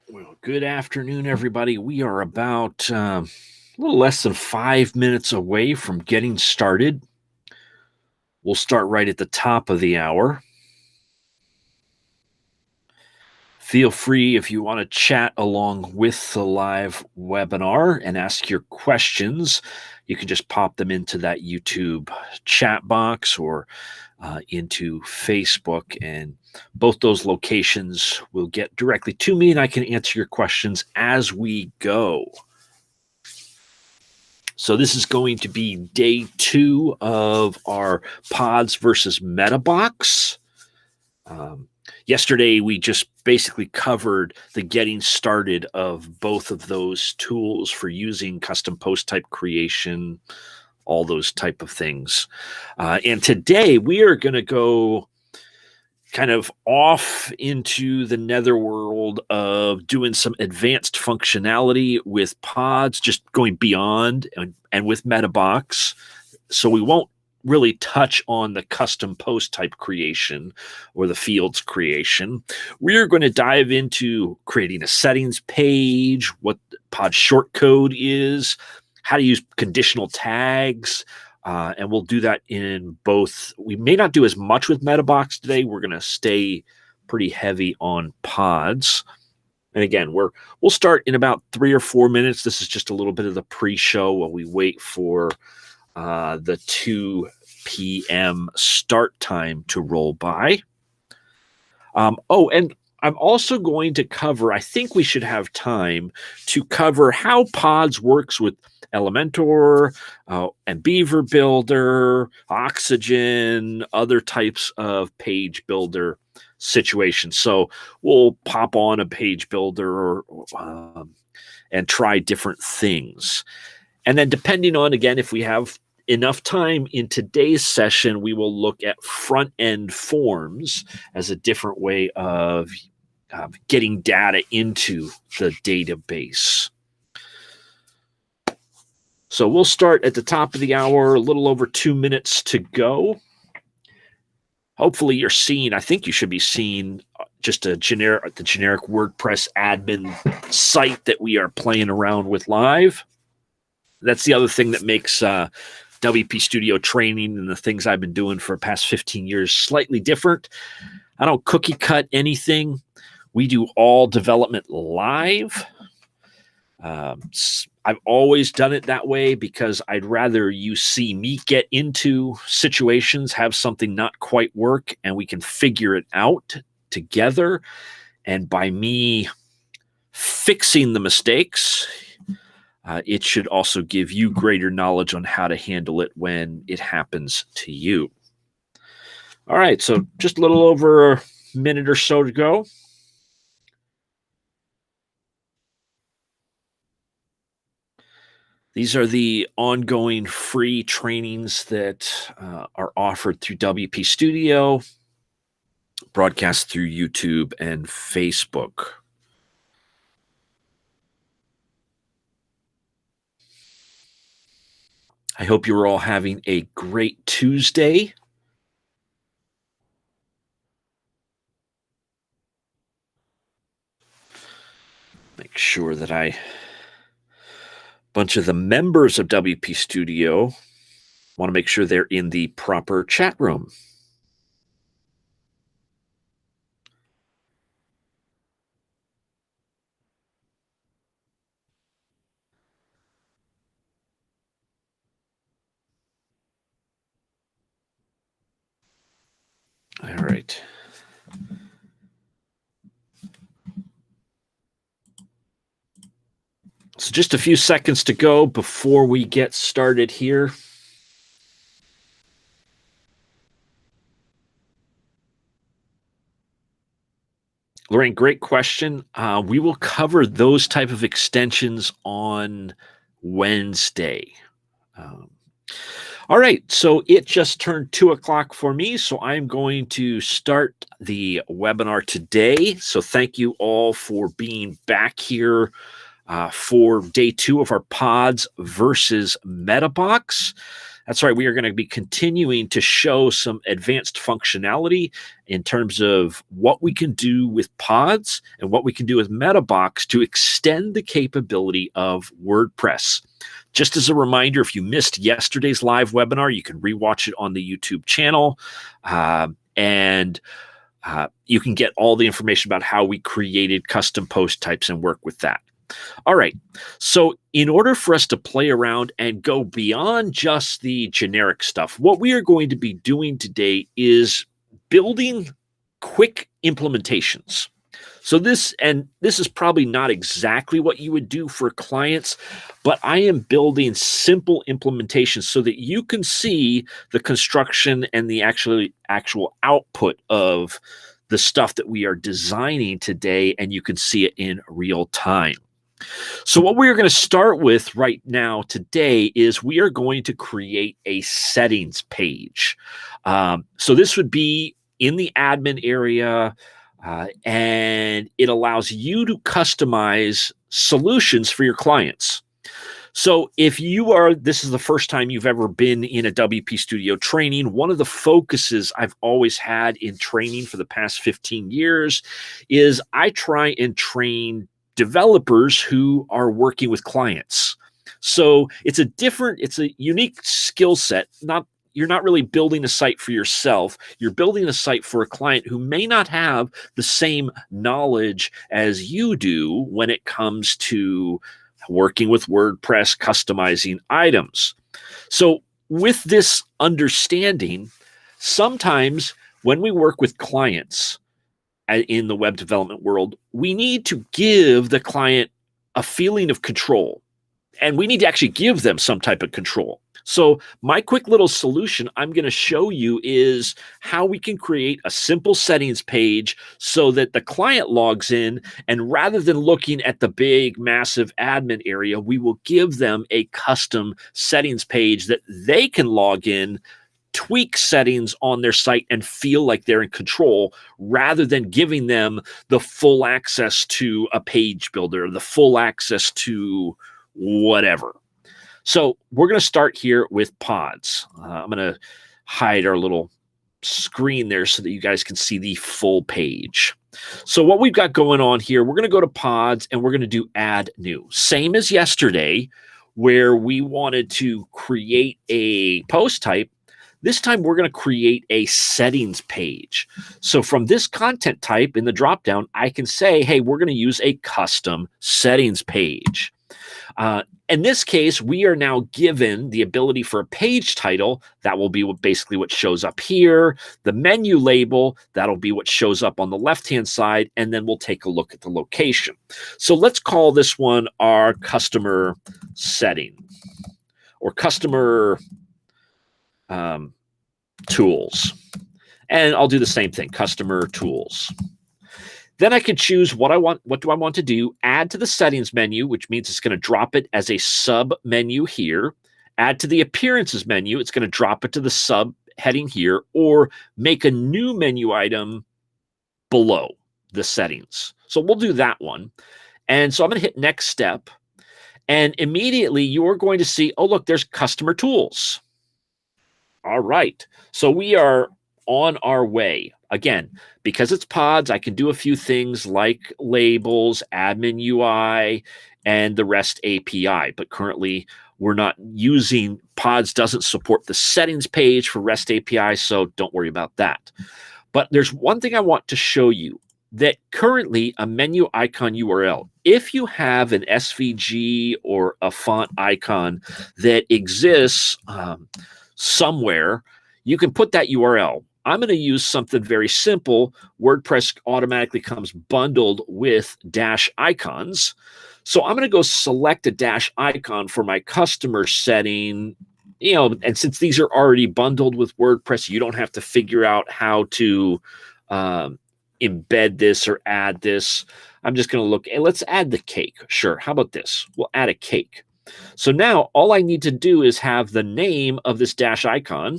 Well, good afternoon, everybody. We are about a little less than 5 minutes away from getting started. We'll start right at the top of the hour. Feel free if you want to chat along with the live webinar and ask your questions. You can just pop them into that YouTube chat box or into Facebook, and both those locations will get directly to me, and I can answer your questions as we go. So this is going to be day 2 of our Pods versus Metabox. Yesterday, we just basically covered the getting started of both of those tools for using custom post type creation, all those type of things. And today, we are going to go kind of off into the netherworld of doing some advanced functionality with pods, just going beyond and with Metabox. So we won't really touch on the custom post type creation or the fields creation. We're going to dive into creating a settings page, what pod shortcode is, how to use conditional tags, and we'll do that in both. We may not do as much with Metabox today. We're going to stay pretty heavy on pods. And again, we'll start in about 3 or 4 minutes. This is just a little bit of the pre-show while we wait for the 2 p.m. start time to roll by. And I'm also going to cover, I think we should have time to cover how Pods works with Elementor and Beaver Builder, Oxygen, other types of page builder situations. So we'll pop on a page builder and try different things. And then depending on, again, if we have enough time in today's session, we will look at front-end forms as a different way of getting data into the database. So we'll start at the top of the hour, a little over 2 minutes to go. Hopefully you're seeing, I think you should be seeing just the generic WordPress admin site that we are playing around with live. That's the other thing that makes WPStudio training and the things I've been doing for the past 15 years slightly different. I don't cookie cut anything. We do all development live. I've always done it that way because I'd rather you see me get into situations, have something not quite work, and we can figure it out together. And by me fixing the mistakes, it should also give you greater knowledge on how to handle it when it happens to you. All right, so just a little over a minute or so to go. These are the ongoing free trainings that are offered through WPStudio, broadcast through YouTube and Facebook. I hope you're all having a great Tuesday. Make sure that a bunch of the members of WPStudio want to make sure they're in the proper chat room. All right. So just a few seconds to go before we get started here. Lorraine, great question. We will cover those type of extensions on Wednesday. All right, so it just turned 2 o'clock for me, so I'm going to start the webinar today. So thank you all for being back here for day 2 of our Pods versus Metabox. That's right. We are going to be continuing to show some advanced functionality in terms of what we can do with pods and what we can do with Metabox to extend the capability of WordPress. Just as a reminder, if you missed yesterday's live webinar, you can rewatch it on the YouTube channel. And you can get all the information about how we created custom post types and work with that. All right. So in order for us to play around and go beyond just the generic stuff, what we are going to be doing today is building quick implementations. So this is probably not exactly what you would do for clients, but I am building simple implementations so that you can see the construction and the actual output of the stuff that we are designing today, and you can see it in real time. So what we're going to start with right now today is we are going to create a settings page. So this would be in the admin area, and it allows you to customize solutions for your clients. So if this is the first time you've ever been in a WPStudio training, one of the focuses I've always had in training for the past 15 years is I try and train developers who are working with clients. So it's a unique skill set. You're not really building a site for yourself. You're building a site for a client who may not have the same knowledge as you do when it comes to working with WordPress, customizing items. So with this understanding, sometimes when we work with clients in the web development world, we need to give the client a feeling of control, and we need to actually give them some type of control. So my quick little solution I'm going to show you is how we can create a simple settings page so that the client logs in, and rather than looking at the big, massive admin area, we will give them a custom settings page that they can log in, tweak settings on their site, and feel like they're in control, rather than giving them the full access to a page builder, the full access to whatever. So we're going to start here with pods. I'm going to hide our little screen there so that you guys can see the full page. So what we've got going on here, we're going to go to pods and we're going to do add new. Same as yesterday, where we wanted to create a post type. This time we're going to create a settings page. So from this content type in the dropdown, I can say, hey, we're going to use a custom settings page. In this case, we are now given the ability for a page title. That will be basically what shows up here. The menu label, that'll be what shows up on the left-hand side. And then we'll take a look at the location. So let's call this one our customer setting, or customer tools. And I'll do the same thing, customer tools. Then I can choose what I want. What do I want to do? Add to the settings menu, which means it's going to drop it as a sub menu here. Add to the appearances menu. It's going to drop it to the sub heading here, or make a new menu item below the settings. So we'll do that one. And so I'm going to hit next step. And immediately you're going to see, oh, look, there's customer tools. All right. So we are on our way. Again, because it's pods, I can do a few things like labels, admin UI, and the REST API. But currently, we're not using pods, doesn't support the settings page for REST API, so don't worry about that. But there's one thing I want to show you, that currently a menu icon URL, if you have an SVG or a font icon that exists somewhere, you can put that URL. I'm going to use something very simple. WordPress automatically comes bundled with dash icons. So I'm going to go select a dash icon for my customer setting. And since these are already bundled with WordPress, you don't have to figure out how to embed this or add this. I'm just going to look, let's add the cake. Sure. How about this? We'll add a cake. So now all I need to do is have the name of this dash icon,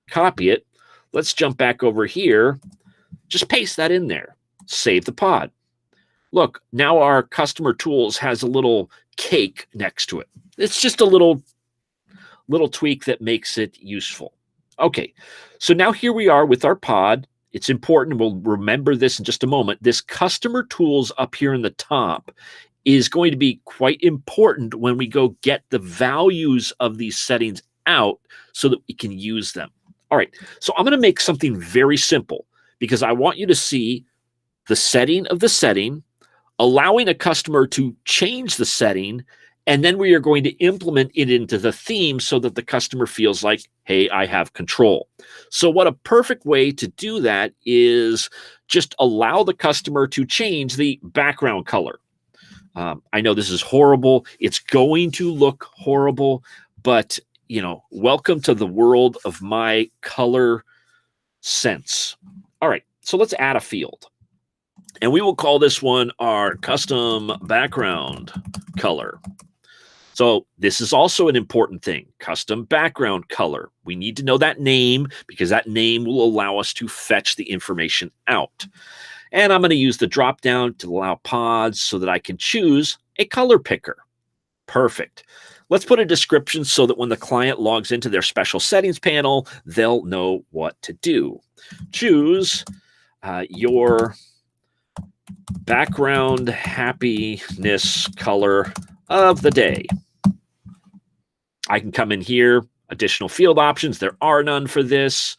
copy it. Let's jump back over here. Just paste that in there. Save the pod. Look, now our customer tools has a little cake next to it. It's just a little little tweak that makes it useful. Okay, so now here we are with our pod. It's important, we'll remember this in just a moment. This customer tools up here in the top is going to be quite important when we go get the values of these settings out so that we can use them. All right, so I'm going to make something very simple because I want you to see the setting of the setting, allowing a customer to change the setting, and then we are going to implement it into the theme so that the customer feels like, hey, I have control. So what a perfect way to do that is just allow the customer to change the background color. I know this is horrible. It's going to look horrible, but welcome to the world of my color sense. All right, so let's add a field. And we will call this one our custom background color. So this is also an important thing, custom background color. We need to know that name because that name will allow us to fetch the information out. And I'm going to use the drop down to allow pods so that I can choose a color picker. Perfect. Let's put a description so that when the client logs into their special settings panel, they'll know what to do. Choose your background happiness color of the day. I can come in here, additional field options. There are none for this.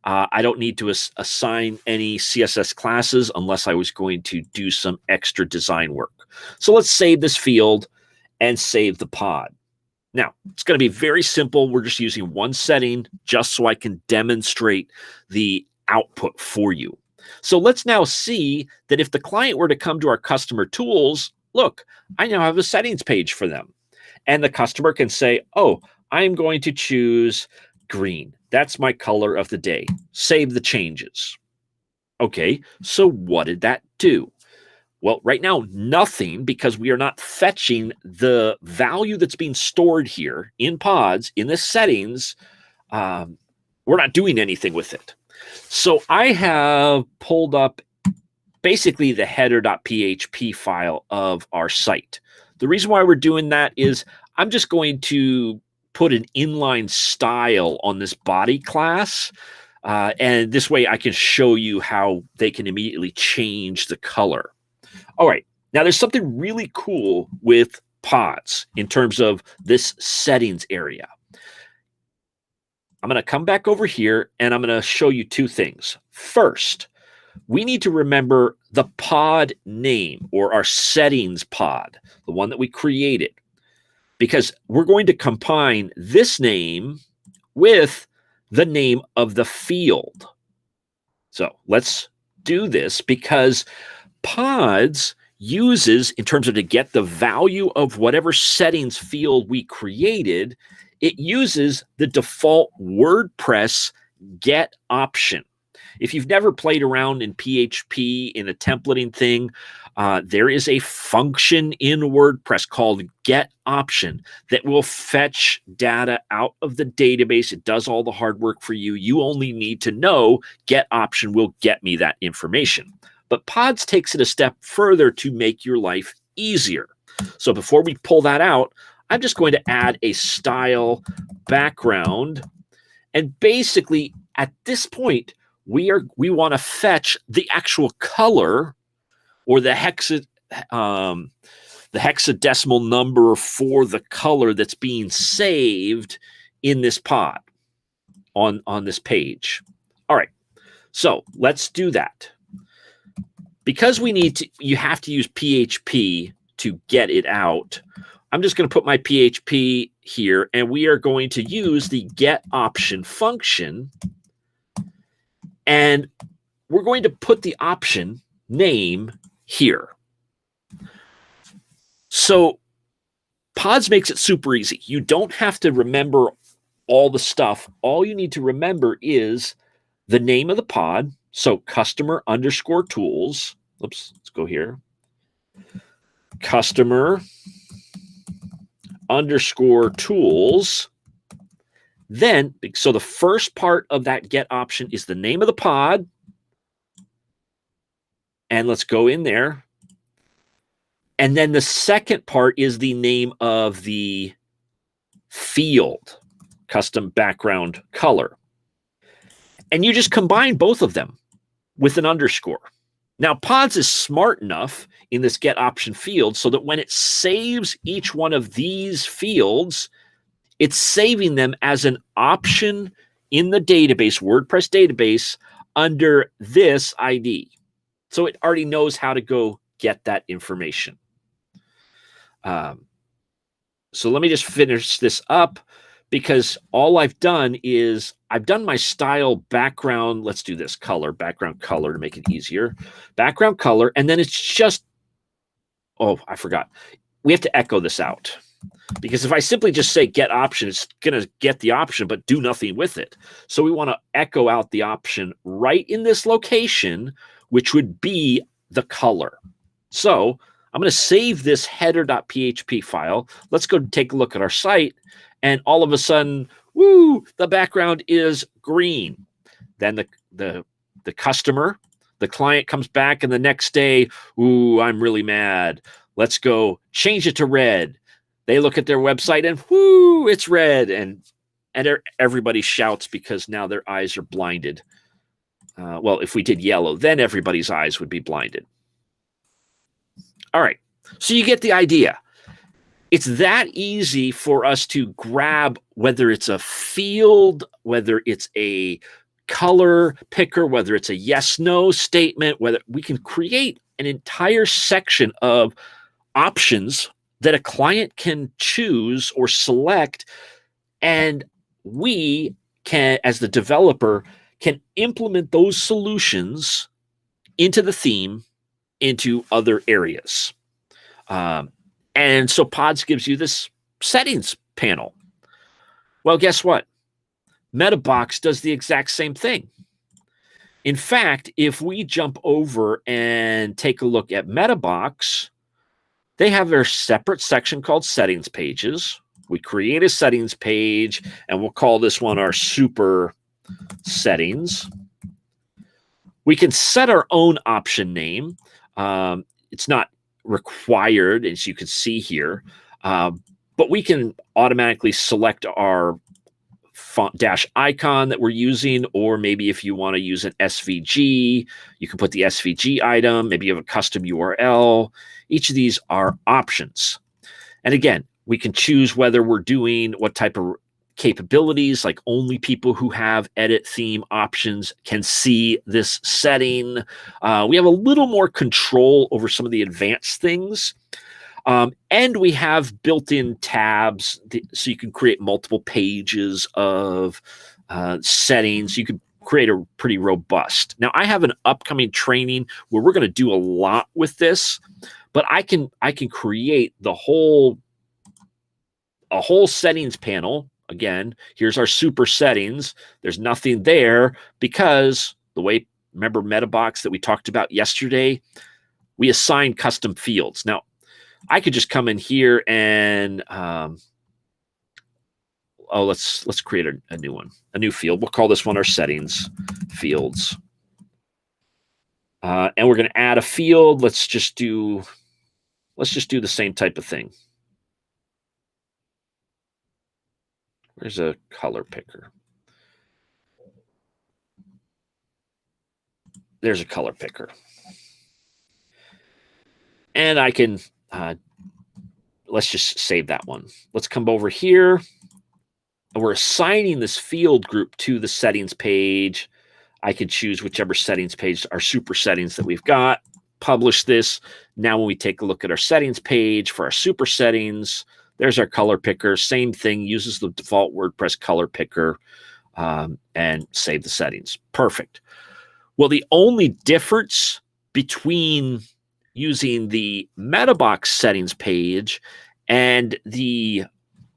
I don't need to assign any CSS classes unless I was going to do some extra design work. So let's save this field and save the pod. Now, it's going to be very simple. We're just using one setting just so I can demonstrate the output for you. So let's now see that if the client were to come to our customer tools, look, I now have a settings page for them. And the customer can say, oh, I'm going to choose green. That's my color of the day. Save the changes. Okay, so what did that do? Well, right now, nothing, because we are not fetching the value that's being stored here in pods, in the settings. We're not doing anything with it. So I have pulled up basically the header.php file of our site. The reason why we're doing that is I'm just going to put an inline style on this body class. And this way I can show you how they can immediately change the color. All right, now there's something really cool with pods in terms of this settings area. I'm going to come back over here and I'm going to show you two things. First, we need to remember the pod name or our settings pod, the one that we created, because we're going to combine this name with the name of the field. So let's do this because pods uses, in terms of to get the value of whatever settings field we created, it uses the default WordPress get option. If you've never played around in PHP in a templating thing, there is a function in WordPress called get option that will fetch data out of the database. It does all the hard work for you. You only need to know get option will get me that information. But Pods takes it a step further to make your life easier. So before we pull that out, I'm just going to add a style background. And basically, at this point, we want to fetch the actual color or the hexadecimal number for the color that's being saved in this pod on this page. All right, so let's do that. Because you have to use PHP to get it out, I'm just going to put my PHP here, and we are going to use the get option function, and we're going to put the option name here. So Pods makes it super easy. You don't have to remember all the stuff. All you need to remember is the name of the pod. So customer underscore tools. Oops, let's go here. Customer underscore tools. Then, so the first part of that get option is the name of the pod. And let's go in there. And then the second part is the name of the field. custom background color. And you just combine both of them with an underscore. Now, Pods is smart enough in this get option field so that when it saves each one of these fields, it's saving them as an option in the database, WordPress database, under this ID. So it already knows how to go get that information. So let me just finish this up, because all I've done is I've done my style background. Let's do this color, background color to make it easier. Background color. And then it's just, oh, I forgot. We have to echo this out, because if I simply just say get option, it's going to get the option, but do nothing with it. So we want to echo out the option right in this location, which would be the color. So I'm going to save this header.php file. Let's go take a look at our site. And all of a sudden, woo, the background is green. Then the customer, the client comes back, and the next day, ooh, I'm really mad. Let's go change it to red. They look at their website and whoo, it's red. And everybody shouts because now their eyes are blinded. Well, if we did yellow, then everybody's eyes would be blinded. All right, so you get the idea. It's that easy for us to grab, whether it's a field, whether it's a color picker, whether it's a yes/no statement, whether we can create an entire section of options that a client can choose or select, and we can, as the developer, can implement those solutions into the theme, into other areas. And so Pods gives you this settings panel. Well, guess what? Metabox does the exact same thing. In fact, if we jump over and take a look at Metabox, they have their separate section called settings pages. We create a settings page, and we'll call this one our super settings. We can set our own option name. It's not required, as you can see here, but we can automatically select our font dash icon that we're using, or maybe if you want to use an SVG, you can put the SVG item. Maybe you have a custom URL. Each of these are options. And again, we can choose whether we're doing what type of capabilities, like only people who have edit theme options can see this setting. We have a little more control over some of the advanced things. And we have built-in tabs, so you can create multiple pages of settings. You can create a pretty robust. Now, I have an upcoming training where we're going to do a lot with this, but I can create a whole settings panel. Again, here's our super settings. There's nothing there because the way, remember Metabox that we talked about yesterday? We assign custom fields. Now, I could just come in here and, let's create a new one, a new field. We'll call this one our settings fields. And we're going to add a field. Let's just do the same type of thing. There's a color picker. There's a color picker. And I can, let's just save that one. Let's come over here. And we're assigning this field group to the settings page. I can choose whichever settings page, our super settings that we've got. Publish this. Now when we take a look at our settings page for our super settings, there's our color picker. Same thing, uses the default WordPress color picker, and save the settings. Perfect. Well, the only difference between using the Metabox settings page and the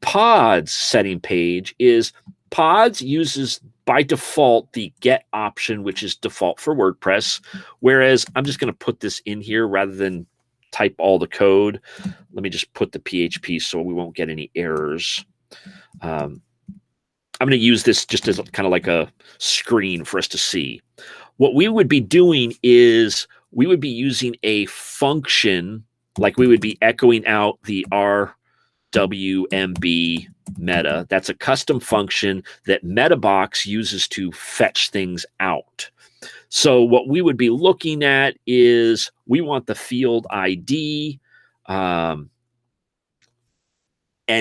Pods setting page is Pods uses by default the get option, which is default for WordPress, whereas I'm just going to put this in here rather than type all the code. Let me just put the PHP so we won't get any errors. I'm going to use this just as kind of like a screen for us to see. What we would be doing is we would be using a function, like we would be echoing out the R WMB meta. That's a custom function that Metabox uses to fetch things out. So what we would be looking at is we want the field ID. And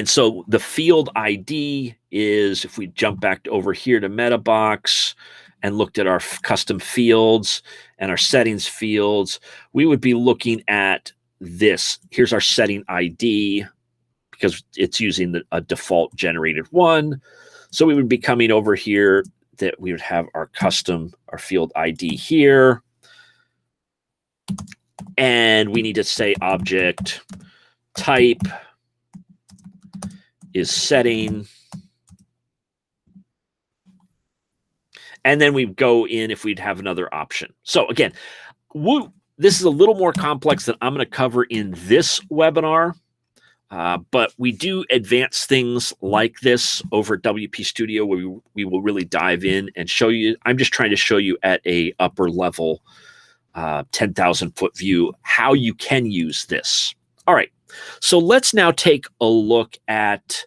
so the field ID is, if we jump back over here to Metabox and looked at our custom fields and our settings fields, we would be looking at this. Here's our setting ID because it's using a default generated one. So we would be coming over here that we would have our field ID here. And we need to say object type is setting. And then we go in if we'd have another option. So again, this is a little more complex than I'm going to cover in this webinar. But we do advance things like this over at WPStudio where we will really dive in and show you. I'm just trying to show you at a upper level 10,000 foot view how you can use this. All right. So let's now take a look at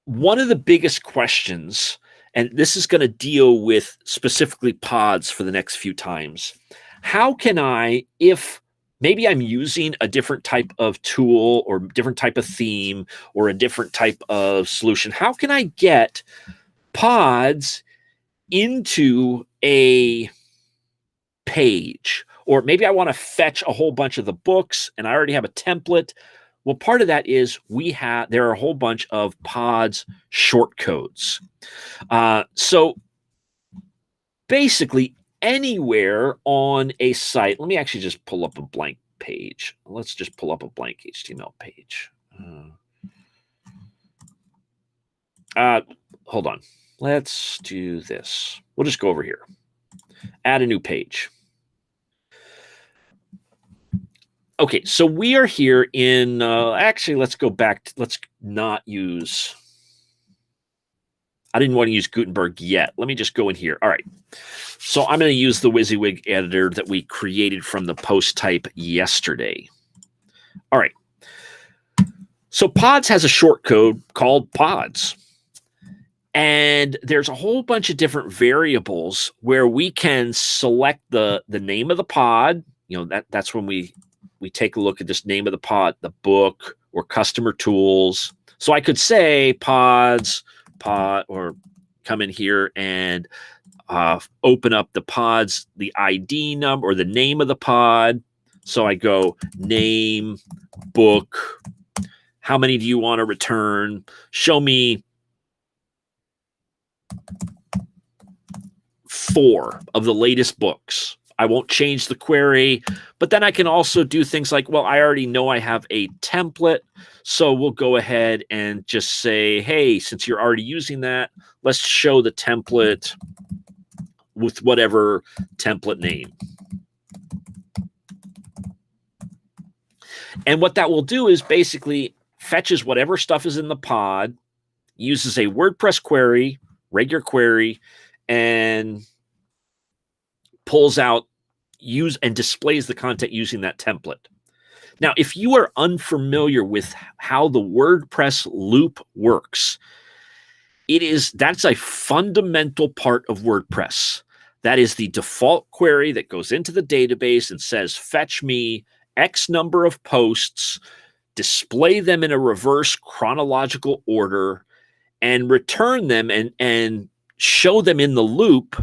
one of the biggest questions, and this is going to deal with specifically pods for the next few times. How can I, if maybe I'm using a different type of tool or different type of theme or a different type of solution, how can I get pods into a page? Or maybe I want to fetch a whole bunch of the books and I already have a template. Well, part of that is there are a whole bunch of pods shortcodes. So basically anywhere on a site, let me actually just pull up a blank page. Let's just pull up a blank HTML page. Hold on. Let's do this. We'll just go over here. Add a new page. Okay, so we are here in, actually, let's go back. Let's not use, I didn't want to use Gutenberg yet. Let me just go in here. All right. So I'm going to use the WYSIWYG editor that we created from the post type yesterday. All right. So Pods has a shortcode called Pods. And there's a whole bunch of different variables where we can select the name of the pod. You know, that's when we take a look at this name of the pod, the book, or customer tools. So I could say pods, or come in here and open up the pods, the ID number or the name of the pod. So I go name, book, how many do you want to return? Show me 4 of the latest books. I won't change the query, but then I can also do things like, well, I already know I have a template, so we'll go ahead and just say, hey, since you're already using that, let's show the template with whatever template name. And what that will do is basically fetches whatever stuff is in the pod, uses a WordPress query, regular query, and pulls out, use and displays the content using that template. Now, if you are unfamiliar with how the WordPress loop works, that's a fundamental part of WordPress. That is the default query that goes into the database and says, fetch me X number of posts, display them in a reverse chronological order, and return them and show them in the loop,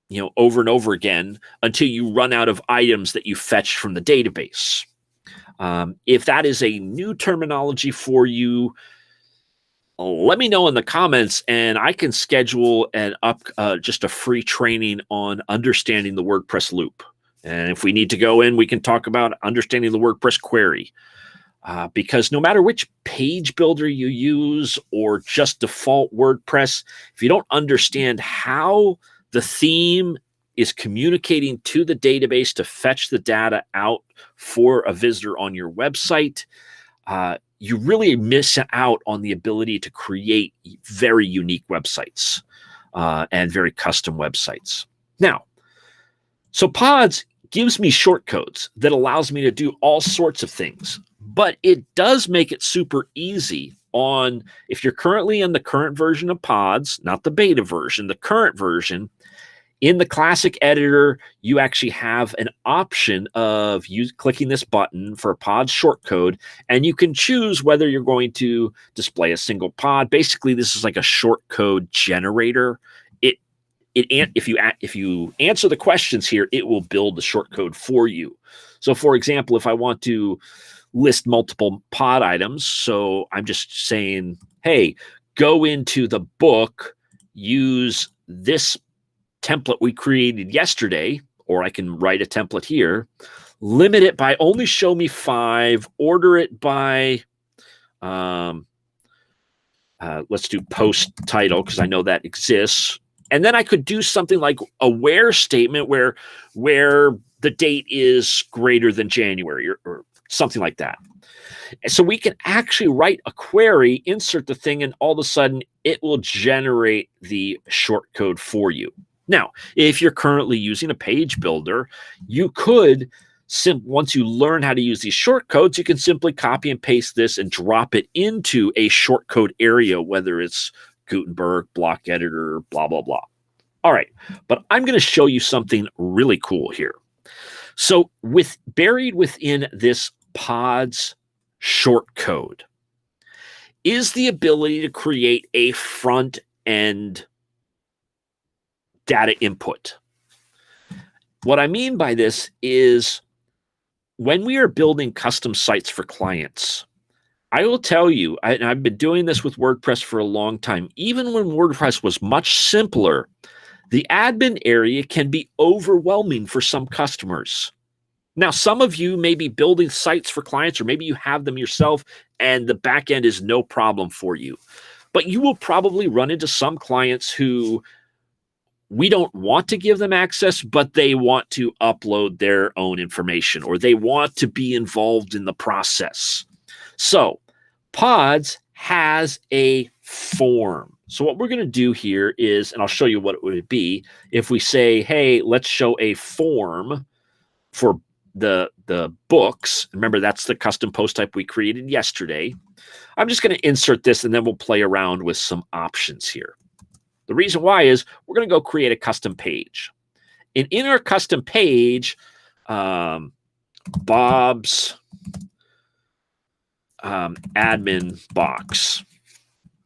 you know, over and over again until you run out of items that you fetched from the database. If that is a new terminology for you, let me know in the comments and I can schedule just a free training on understanding the WordPress loop. And if we need to go in, we can talk about understanding the WordPress query. Because no matter which page builder you use or just default WordPress, if you don't understand how the theme is communicating to the database to fetch the data out for a visitor on your website, you really miss out on the ability to create very unique websites and very custom websites. Now, so Pods gives me shortcodes that allows me to do all sorts of things. But it does make it super easy on, if you're currently in the current version of Pods, not the beta version, the current version. In the classic editor, you actually have an option of clicking this button for a pod shortcode, and you can choose whether you're going to display a single pod. Basically, this is like a shortcode generator. If you answer the questions here, it will build the shortcode for you. So, for example, if I want to list multiple pod items, so I'm just saying, hey, go into the book, use this template we created yesterday, or I can write a template here, limit it by only show me 5, order it by, let's do post title because I know that exists. And then I could do something like a where statement where the date is greater than January or something like that. So we can actually write a query, insert the thing, and all of a sudden it will generate the shortcode for you. Now, if you're currently using a page builder, you could, once you learn how to use these shortcodes, you can simply copy and paste this and drop it into a shortcode area, whether it's Gutenberg, block editor, blah, blah, blah. All right, but I'm going to show you something really cool here. So buried within this Pods shortcode is the ability to create a front end data input. What I mean by this is when we are building custom sites for clients, I will tell you, I've been doing this with WordPress for a long time. Even when WordPress was much simpler, the admin area can be overwhelming for some customers. Now, some of you may be building sites for clients, or maybe you have them yourself, and the back end is no problem for you. But you will probably run into some clients who we don't want to give them access, but they want to upload their own information, or they want to be involved in the process. So Pods has a form. So what we're going to do here is, and I'll show you what it would be, if we say, hey, let's show a form for the books. Remember, that's the custom post type we created yesterday. I'm just going to insert this, and then we'll play around with some options here. The reason why is we're going to go create a custom page. And in our custom page, Bob's admin box.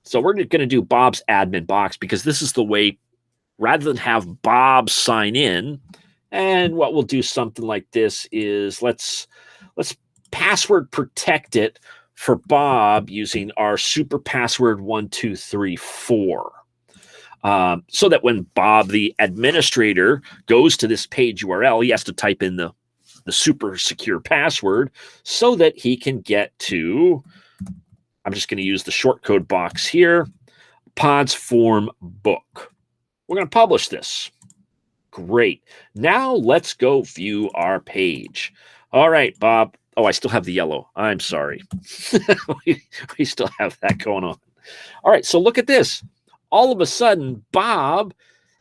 So we're going to do Bob's admin box because this is the way, rather than have Bob sign in. And what we'll do something like this is let's password protect it for Bob using our super password 1234. So that when Bob, the administrator, goes to this page URL, he has to type in the super secure password so that he can get to, I'm just going to use the shortcode box here, Pods form book. We're going to publish this. Great. Now let's go view our page. All right, Bob. Oh, I still have the yellow. I'm sorry. we still have that going on. All right, so look at this. All of a sudden, Bob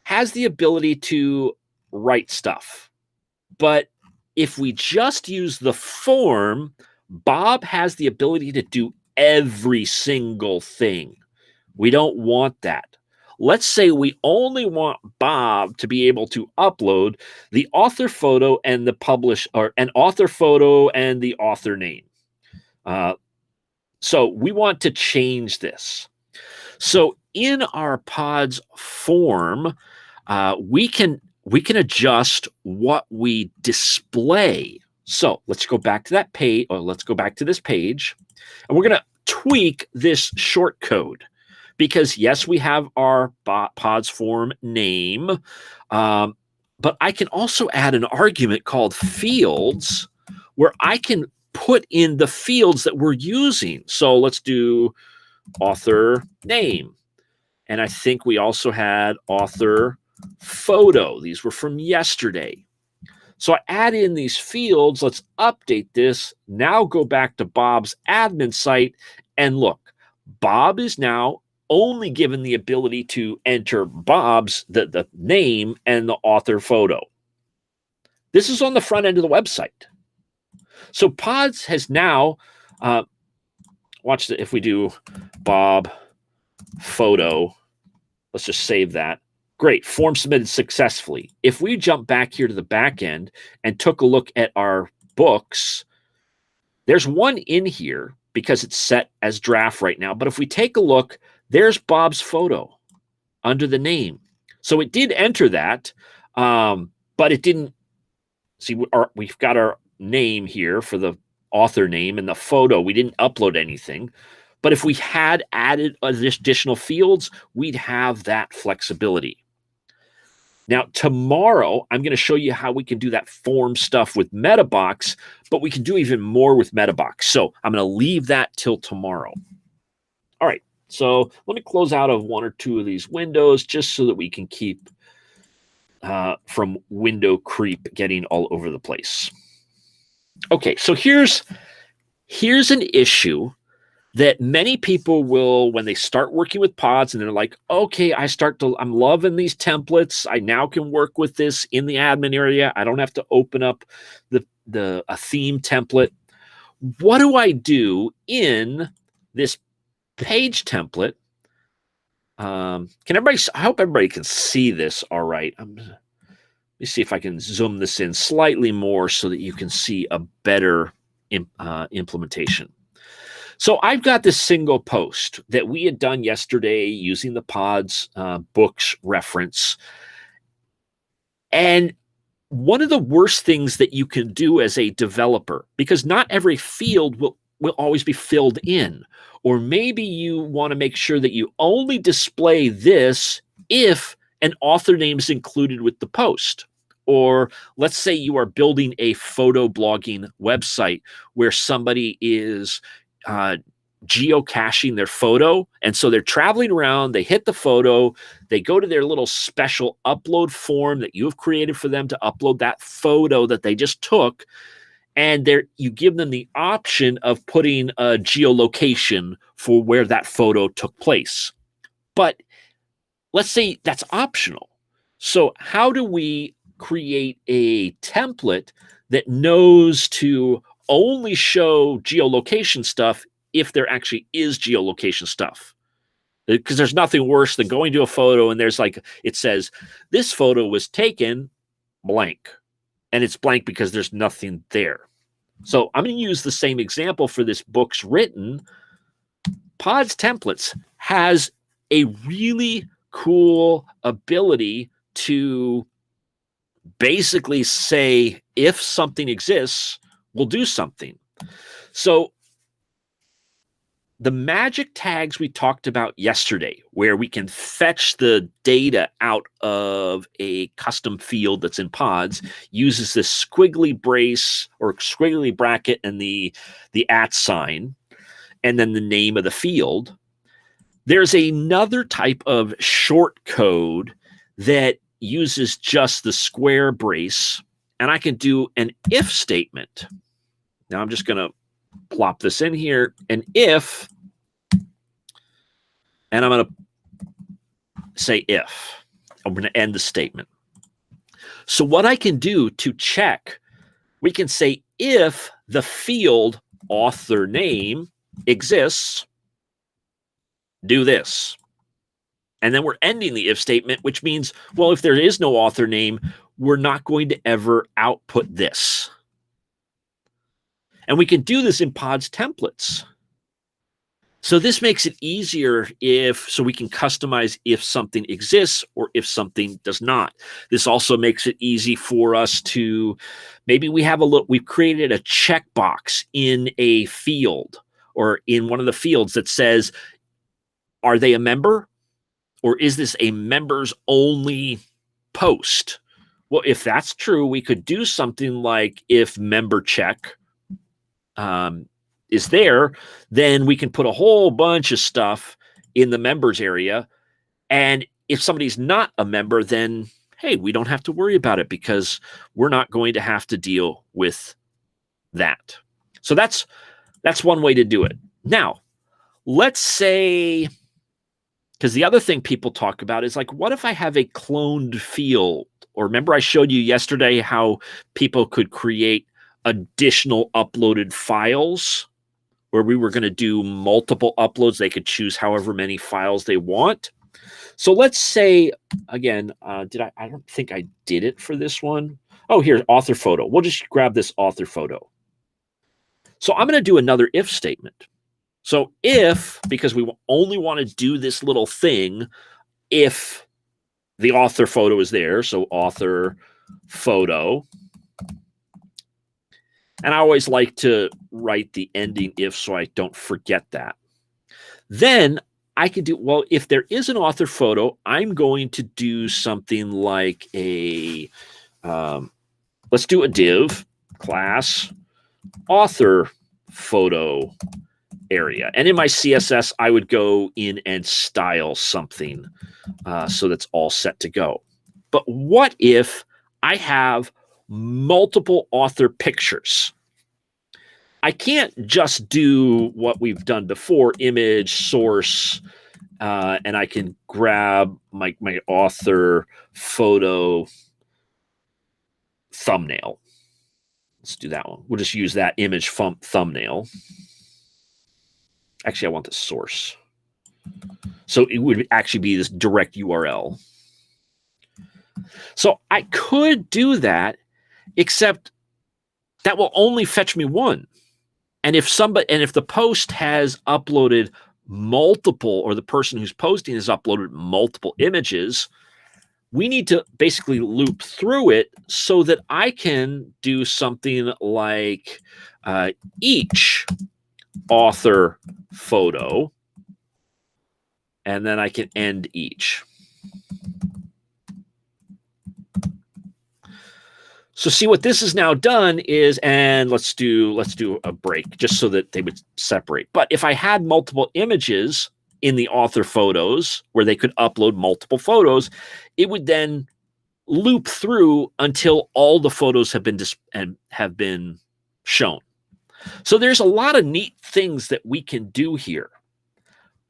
has the ability to write stuff. But if we just use the form, Bob has the ability to do every single thing. We don't want that. Let's say we only want Bob to be able to upload the author photo and the an author photo and the author name. So we want to change this. So in our Pods form, we can adjust what we display. So let's go back to that page, or let's go back to this page, and we're going to tweak this shortcode. Because yes, we have our Pods form name, but I can also add an argument called fields where I can put in the fields that we're using. So let's do author name. And I think we also had author photo. These were from yesterday. So I add in these fields. Let's update this. Now go back to Bob's admin site and look, Bob is now only given the ability to enter Bob's, the name and the author photo. This is on the front end of the website. So Pods has now Watch if we do Bob photo, let's just save that. Great, form submitted successfully. If we jump back here to the back end and took a look at our books, there's one in here because it's set as draft right now. But if we take a look, there's Bob's photo under the name. So it did enter that, but it didn't. See, we've got our name here for the author name and the photo. We didn't upload anything. But if we had added additional fields, we'd have that flexibility. Now, tomorrow, I'm going to show you how we can do that form stuff with Metabox, but we can do even more with Metabox. So I'm going to leave that till tomorrow. All right, so let me close out of one or two of these windows just so that we can keep from window creep getting all over the place. Okay, so here's an issue that many people will, when they start working with pods and they're like, okay, I'm loving these templates. I now can work with this in the admin area. I don't have to open up a theme template. What do I do in this page template? I hope everybody can see this all right. Let me see if I can zoom this in slightly more so that you can see a better implementation. So I've got this single post that we had done yesterday using the Pods books reference. And one of the worst things that you can do as a developer, because not every field will always be filled in, or maybe you want to make sure that you only display this if an author name is included with the post. Or let's say you are building a photo blogging website where somebody is geocaching their photo. And so they're traveling around, they hit the photo, they go to their little special upload form that you have created for them to upload that photo that they just took. And you give them the option of putting a geolocation for where that photo took place. But let's say that's optional. So how do we create a template that knows to only show geolocation stuff if there actually is geolocation stuff? Because there's nothing worse than going to a photo and it says, this photo was taken blank. And it's blank because there's nothing there. So I'm going to use the same example for this book's written. Pods Templates has a really cool ability to basically say, if something exists, we'll do something. So the magic tags we talked about yesterday, where we can fetch the data out of a custom field that's in Pods, uses this squiggly brace or squiggly bracket and the @ sign, and then the name of the field. There's another type of shortcode that uses just the square brace, and I can do an if statement. Now I'm just going to plop this in here, an if, and I'm going to say if. I'm going to end the statement. So what I can do to check, we can say if the field author name exists, do this. And then we're ending the if statement, which means, well, if there is no author name, we're not going to ever output this. And we can do this in Pods templates. So this makes it easier so we can customize if something exists or if something does not. This also makes it easy for us to, maybe we've created a checkbox in a field or in one of the fields that says, are they a member? Or is this a members only post? Well, if that's true, we could do something like if member check is there, then we can put a whole bunch of stuff in the members area. And if somebody's not a member, then, hey, we don't have to worry about it because we're not going to have to deal with that. So that's one way to do it. Now, let's say, because the other thing people talk about is like, what if I have a cloned field? Or remember I showed you yesterday how people could create additional uploaded files? where we were going to do multiple uploads. They could choose however many files they want. So let's say, again, I don't think I did it for this one. Oh, here's author photo. We'll just grab this author photo. So I'm going to do another if statement. So if, because we only want to do this little thing, if the author photo is there, so author photo. And I always like to write the ending if so I don't forget that. Then I can do, well, if there is an author photo, I'm going to do something like a, let's do a div class author photo area. And in my CSS, I would go in and style something so that's all set to go. But what if I have multiple author pictures? I can't just do what we've done before, image, source, and I can grab my author photo thumbnail. Let's do that one. We'll just use that image thumbnail. Actually, I want the source. So it would actually be this direct URL. So I could do that, except that will only fetch me one. And if the post has uploaded multiple, or the person who's posting has uploaded multiple images, we need to basically loop through it so that I can do something like each author photo, and then I can end each. So see what this has now done is, and let's do a break just so that they would separate. But if I had multiple images in the author photos where they could upload multiple photos, it would then loop through until all the photos have been shown. So there's a lot of neat things that we can do here.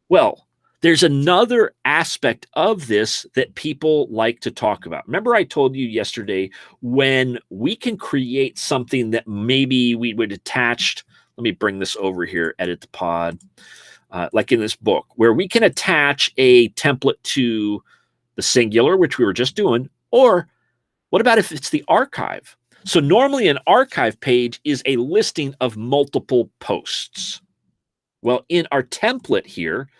Well, there's another aspect of this that people like to talk about. Remember I told you yesterday, when we can create something that maybe we would attach, let me bring this over here, edit the pod, like in this book, where we can attach a template to the singular, which we were just doing, or what about if it's the archive? So normally an archive page is a listing of multiple posts. Well, in our template here,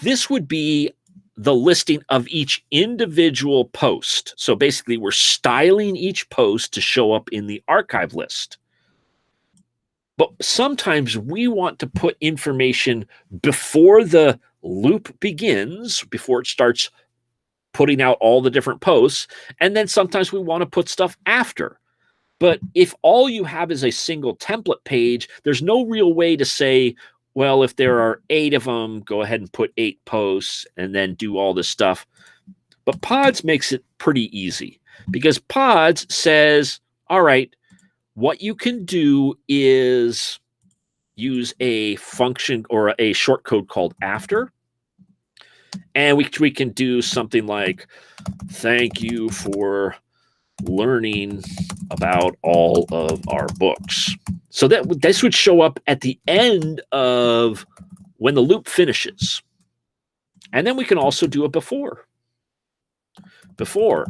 this would be the listing of each individual post. So basically, we're styling each post to show up in the archive list. But sometimes we want to put information before the loop begins, before it starts putting out all the different posts. And then sometimes we want to put stuff after. But if all you have is a single template page, there's no real way to say, well, if there are 8 of them, go ahead and put 8 posts and then do all this stuff. But Pods makes it pretty easy, because Pods says, all right, what you can do is use a function or a shortcode called after. And we can do something like, thank you for learning about all of our books. So that this would show up at the end of when the loop finishes. And then we can also do a before. Before.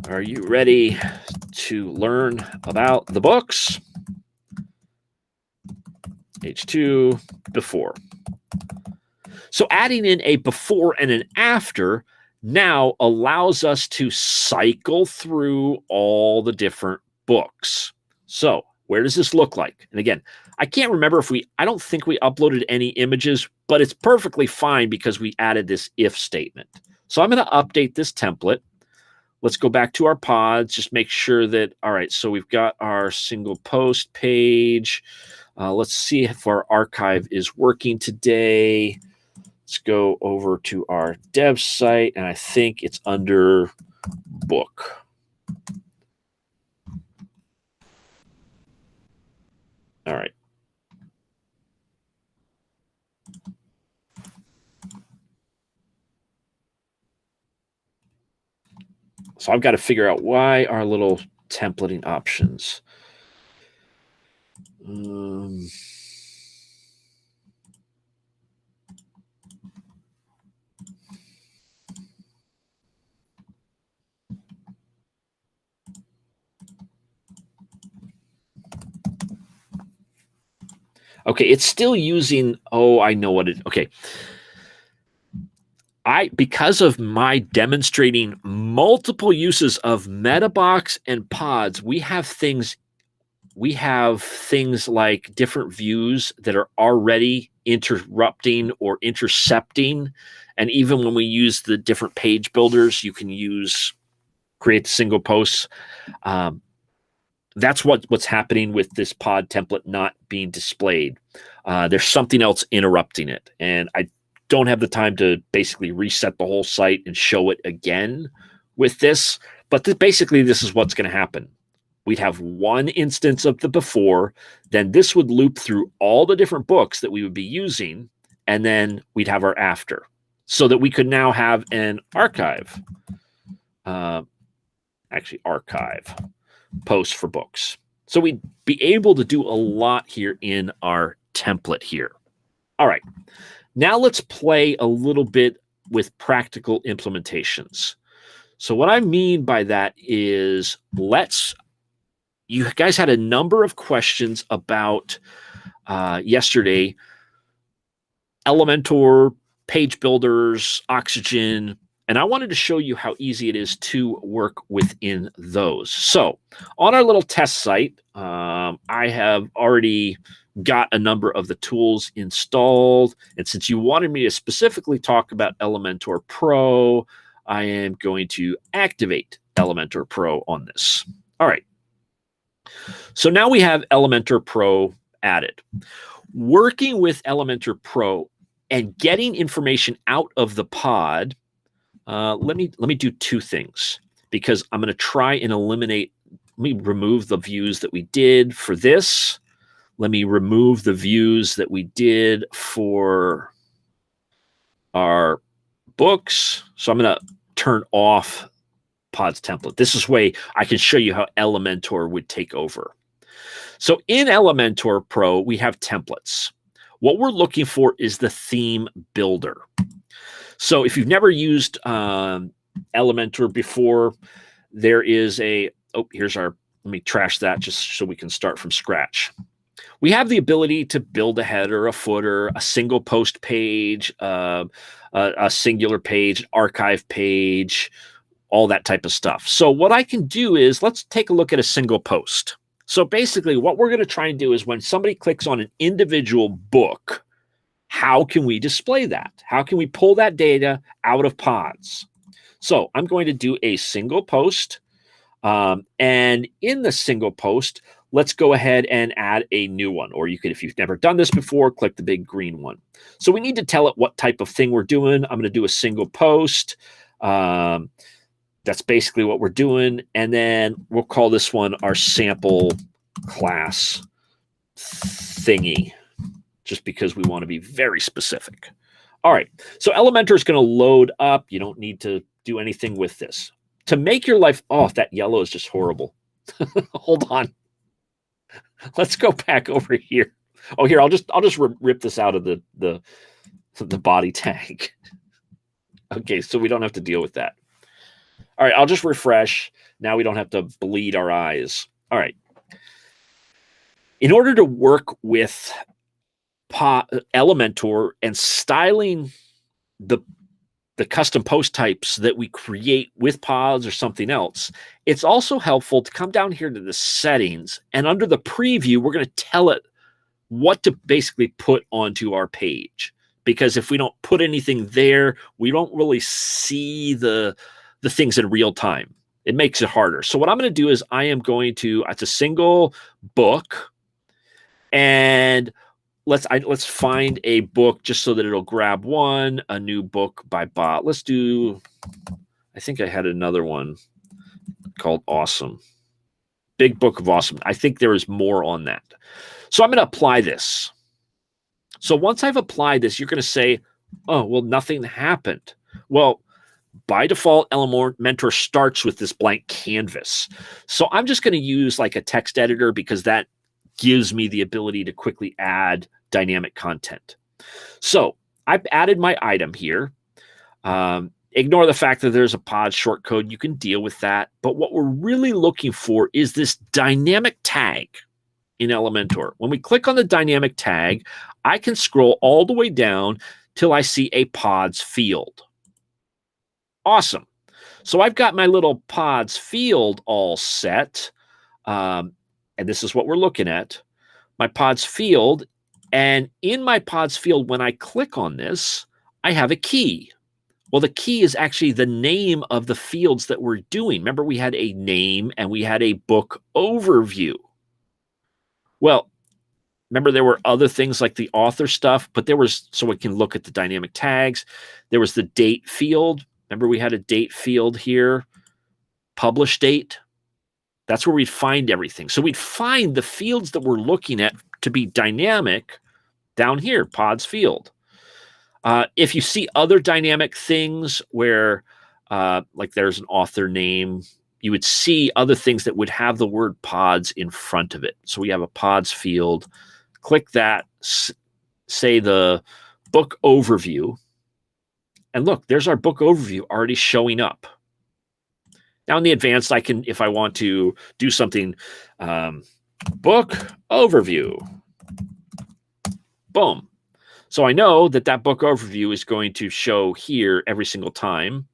Are you ready to learn about the books? H2, before. So adding in a before and an after now allows us to cycle through all the different books. So where does this look like? And again, I can't remember I don't think we uploaded any images, but it's perfectly fine because we added this if statement. So I'm going to update this template. Let's go back to our pods, just make sure that, all right, so we've got our single post page. Let's see if our archive is working today. Let's go over to our dev site, and I think it's under book. All right. So I've got to figure out why our little templating options. Um, okay, it's still using, oh, I know what it, okay. Because of my demonstrating multiple uses of Metabox and pods, we have things like different views that are already interrupting or intercepting. And even when we use the different page builders, you can create single posts. That's what's happening with this pod template not being displayed. There's something else interrupting it. And I don't have the time to basically reset the whole site and show it again with this. But basically, this is what's going to happen. We'd have one instance of the before, then this would loop through all the different books that we would be using, and then we'd have our after, so that we could now have an archive, archive post for books. So we'd be able to do a lot here in our template here. All right, now let's play a little bit with practical implementations. So what I mean by that is you guys had a number of questions about yesterday, Elementor, page builders, Oxygen, and I wanted to show you how easy it is to work within those. So on our little test site, I have already got a number of the tools installed. And since you wanted me to specifically talk about Elementor Pro, I am going to activate Elementor Pro on this. All right. So now we have Elementor Pro added. Working with Elementor Pro and getting information out of the pod, let me do two things, because I'm going to try and let me remove the views that we did for this. Let me remove the views that we did for our books. So I'm going to turn off Pods template. This is way I can show you how Elementor would take over. So in Elementor Pro, we have templates. What we're looking for is the theme builder. So if you've never used Elementor before, there is let me trash that just so we can start from scratch. We have the ability to build a header, a footer, a single post page, a singular page, archive page, all that type of stuff. So what I can do is, let's take a look at a single post. So basically what we're going to try and do is, when somebody clicks on an individual book, how can we display that? How can we pull that data out of pods? So I'm going to do a single post. And in the single post, let's go ahead and add a new one. Or you could, if you've never done this before, click the big green one. So we need to tell it what type of thing we're doing. I'm going to do a single post. That's basically what we're doing. And then we'll call this one our sample class thingy, just because we want to be very specific. All right, so Elementor is going to load up. You don't need to do anything with this. To make your life, oh, that yellow is just horrible. Hold on. Let's go back over here. Oh, here, I'll just rip this out of the body tag. Okay, so we don't have to deal with that. All right, I'll just refresh. Now we don't have to bleed our eyes. All right. In order to work with Elementor and styling the custom post types that we create with pods or something else, it's also helpful to come down here to the settings, and under the preview, we're going to tell it what to basically put onto our page. Because if we don't put anything there, we don't really see the things in real time. It makes it harder. So what I'm going to do is it's a single book, and let's find a book just so that it'll grab a new book by bot. Let's do, I think I had another one called Awesome. Big Book of Awesome. I think there is more on that. So I'm going to apply this. So once I've applied this, you're going to say, oh, well, nothing happened. Well, by default, Elementor starts with this blank canvas. So I'm just going to use like a text editor, because that gives me the ability to quickly add dynamic content. So I've added my item here. Ignore the fact that there's a pod shortcode. You can deal with that. But what we're really looking for is this dynamic tag in Elementor. When we click on the dynamic tag, I can scroll all the way down till I see a pods field. Awesome. So I've got my little pods field all set. And this is what we're looking at. My pods field. And in my pods field, when I click on this, I have a key. Well, the key is actually the name of the fields that we're doing. Remember, we had a name and we had a book overview. Well, remember there were other things like the author stuff, but there was, so we can look at the dynamic tags. There was the date field. Remember we had a date field here, publish date. That's where we'd find everything. So we'd find the fields that we're looking at to be dynamic down here, pods field. If you see other dynamic things where like there's an author name, you would see other things that would have the word pods in front of it. So we have a pods field. Click that, say the book overview. And look, there's our book overview already showing up. Now in the advanced, I can, if I want to do something, book overview. Boom. So I know that that book overview is going to show here every single time.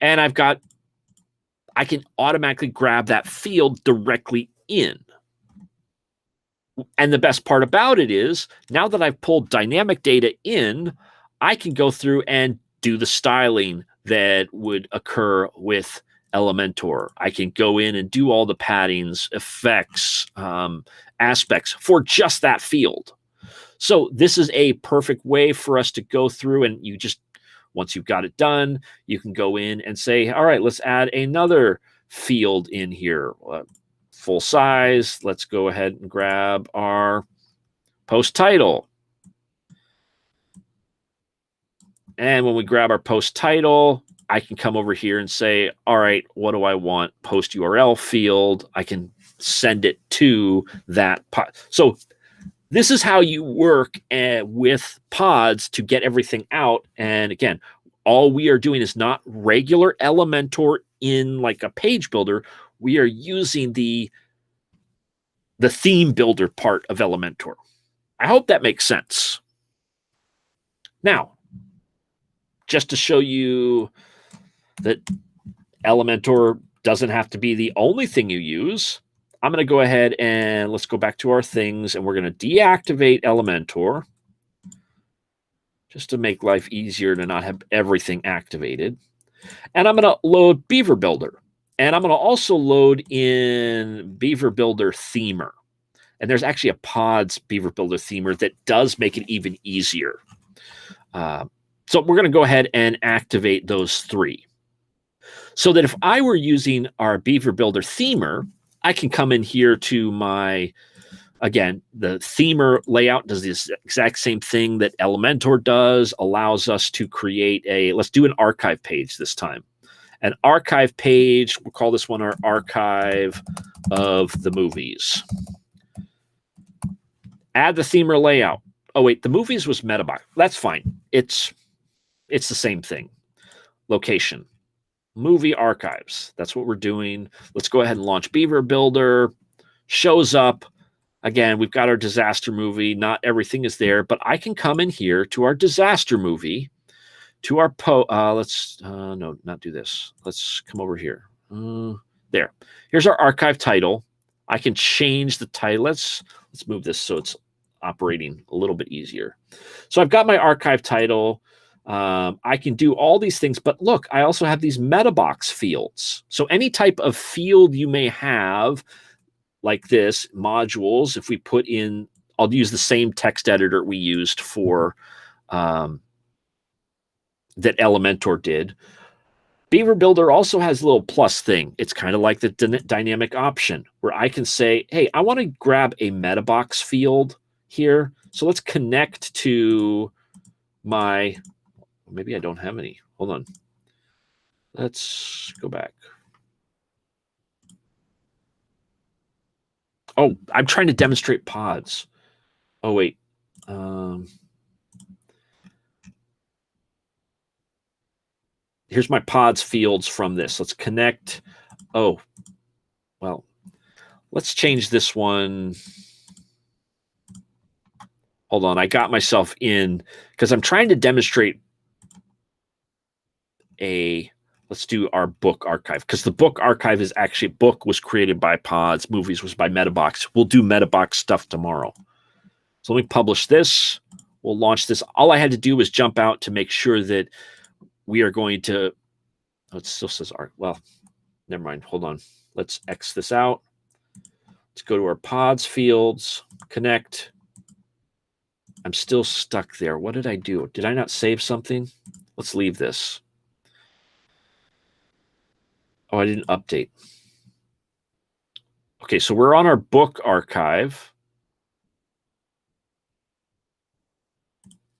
And I can automatically grab that field directly in. And the best part about it is, now that I've pulled dynamic data in, I can go through and do the styling that would occur with Elementor. I can go in and do all the paddings, effects, aspects for just that field. So this is a perfect way for us to go through, and you just, once you've got it done, you can go in and say, all right, let's add another field in here. Full size. Let's go ahead and grab our post title. And when we grab our post title, I can come over here and say, all right, what do I want? Post URL field. I can send it to that pod. So this is how you work with pods to get everything out. And again, all we are doing is not regular Elementor in like a page builder. We are using the theme builder part of Elementor. I hope that makes sense. Now, just to show you that Elementor doesn't have to be the only thing you use, I'm going to go ahead and let's go back to our things, and we're going to deactivate Elementor just to make life easier to not have everything activated. And I'm going to load Beaver Builder. And I'm going to also load in Beaver Builder Themer. And there's actually a Pods Beaver Builder Themer that does make it even easier. So we're going to go ahead and activate those three. So that if I were using our Beaver Builder Themer, I can come in here to my, again, the Themer layout does the exact same thing that Elementor does, allows us to create a, let's do an archive page this time. An archive page, we'll call this one our archive of the movies. Add the Themer layout. Oh wait, the movies was Metabox. That's fine. It's the same thing. Location. Movie archives. That's what we're doing. Let's go ahead and launch Beaver Builder. Shows up. Again, we've got our disaster movie. Not everything is there, but I can come in here to our disaster movie. To our let's no, not do this. Let's come over here. There. Here's our archive title. I can change the title. Let's move this so it's operating a little bit easier. So I've got my archive title. I can do all these things, but look, I also have these Metabox fields. So any type of field you may have, like this, modules, if we put in, I'll use the same text editor we used for that Elementor did. Beaver Builder also has a little plus thing. It's kind of like the dynamic option where I can say, hey, I want to grab a Metabox field here. So let's connect to my, maybe I don't have any. Hold on. Let's go back. Oh, I'm trying to demonstrate pods. Oh, wait. Here's my pods fields from this. Let's connect. Oh, well, let's change this one. Hold on. I got myself in because I'm trying to demonstrate let's do our book archive, because the book archive is actually, book was created by Pods, movies was by Metabox. We'll do Metabox stuff tomorrow. So let me publish this. We'll launch this. All I had to do was jump out to make sure that we are going to, oh, it still says art. Well, never mind. Hold on. Let's X this out. Let's go to our pods fields, connect. I'm still stuck there. What did I do? Did I not save something? Let's leave this. Oh, I didn't update. Okay, so we're on our book archive.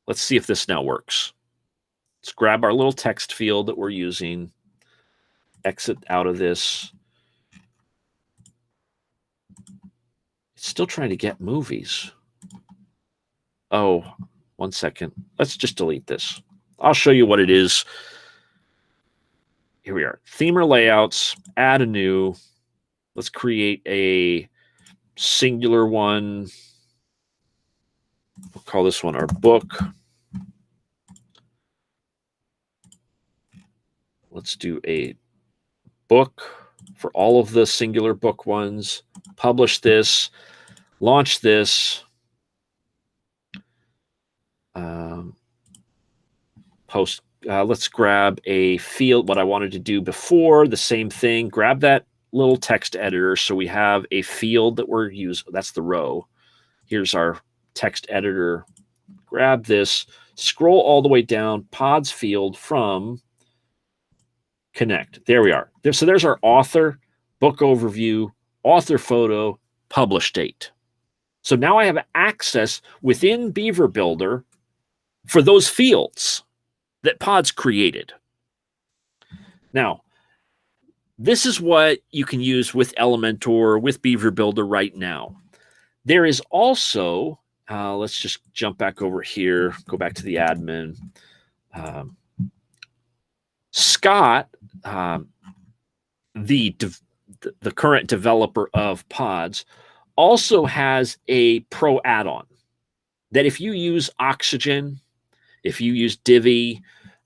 Let's see if this now works. Let's grab our little text field that we're using, exit out of this. It's still trying to get movies. Oh, 1 second. Let's just delete this. I'll show you what it is. Here we are. Theme or layouts, add a new. Let's create a singular one. We'll call this one our book. Let's do a book for all of the singular book ones. Publish this, launch this. Post. Let's grab a field, what I wanted to do before, the same thing. Grab that little text editor so we have a field that we're using. That's the row. Here's our text editor. Grab this, scroll all the way down, pods field from connect. There we are. So there's our author, book overview, author photo, publish date. So now I have access within Beaver Builder for those fields that Pods created. Now, this is what you can use with Elementor, with Beaver Builder right now. There is also, let's just jump back over here, go back to the admin. Scott, the current developer of Pods, also has a pro add-on that if you use Oxygen, if you use Divi,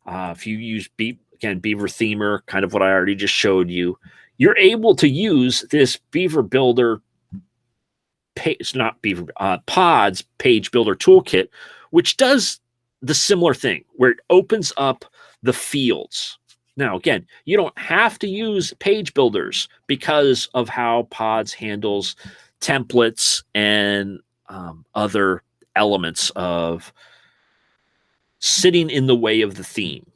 if you use Beaver Themer, kind of what I already just showed you, you're able to use this Beaver Builder Pods Page Builder Toolkit, which does the similar thing, where it opens up the fields. Now, again, you don't have to use page builders because of how Pods handles templates and other elements of sitting in the way of the theme.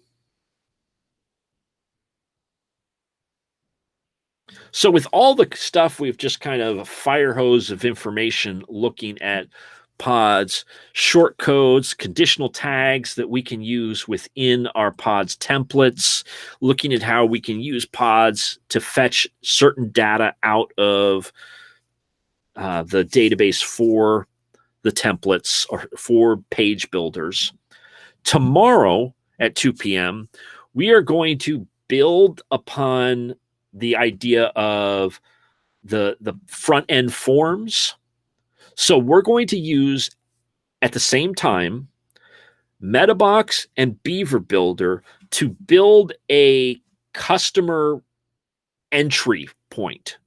So with all the stuff, we've just kind of a fire hose of information looking at Pods, shortcodes, conditional tags that we can use within our Pods templates, looking at how we can use Pods to fetch certain data out of the database for the templates or for page builders. Tomorrow at 2 p.m., we are going to build upon the idea of the front end forms. So we're going to use at the same time Metabox and Beaver Builder to build a customer entry point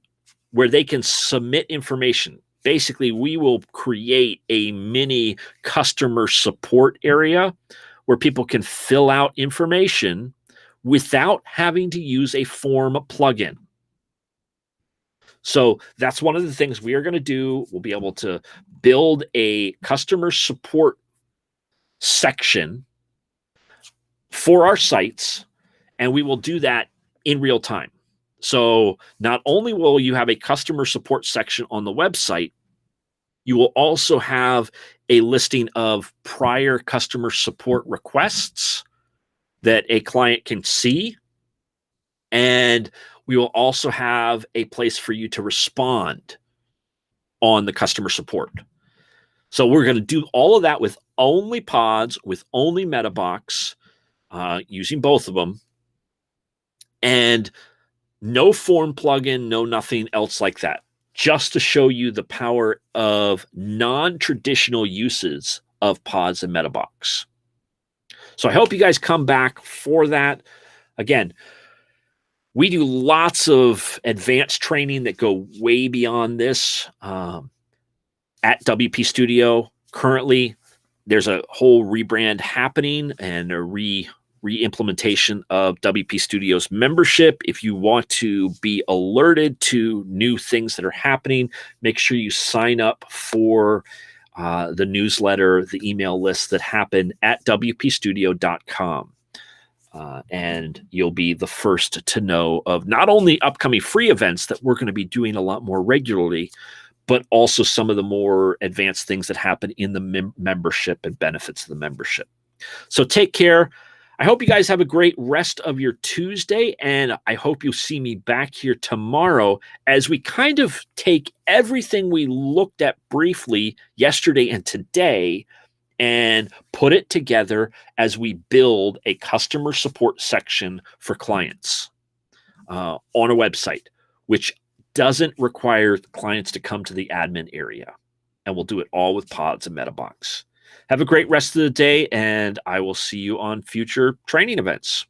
where they can submit information. Basically, we will create a mini customer support area where people can fill out information without having to use a form plugin. So that's one of the things we are going to do. We'll be able to build a customer support section for our sites, and we will do that in real time. So not only will you have a customer support section on the website, you will also have a listing of prior customer support requests that a client can see. And we will also have a place for you to respond on the customer support. So we're going to do all of that with only Pods, with only Metabox, using both of them, and no form plugin, no nothing else like that, just to show you the power of non-traditional uses of Pods and Metabox. So I hope you guys come back for that. Again, we do lots of advanced training that go way beyond this at WPStudio. Currently, there's a whole rebrand happening and a re-implementation of WPStudio's membership. If you want to be alerted to new things that are happening, make sure you sign up for the newsletter, the email lists that happen at WPStudio.com. And you'll be the first to know of not only upcoming free events that we're going to be doing a lot more regularly, but also some of the more advanced things that happen in the membership and benefits of the membership. So take care. I hope you guys have a great rest of your Tuesday, and I hope you'll see me back here tomorrow as we kind of take everything we looked at briefly yesterday and today and put it together as we build a customer support section for clients on a website, which doesn't require clients to come to the admin area. And we'll do it all with Pods and Metabox. Have a great rest of the day, and I will see you on future training events.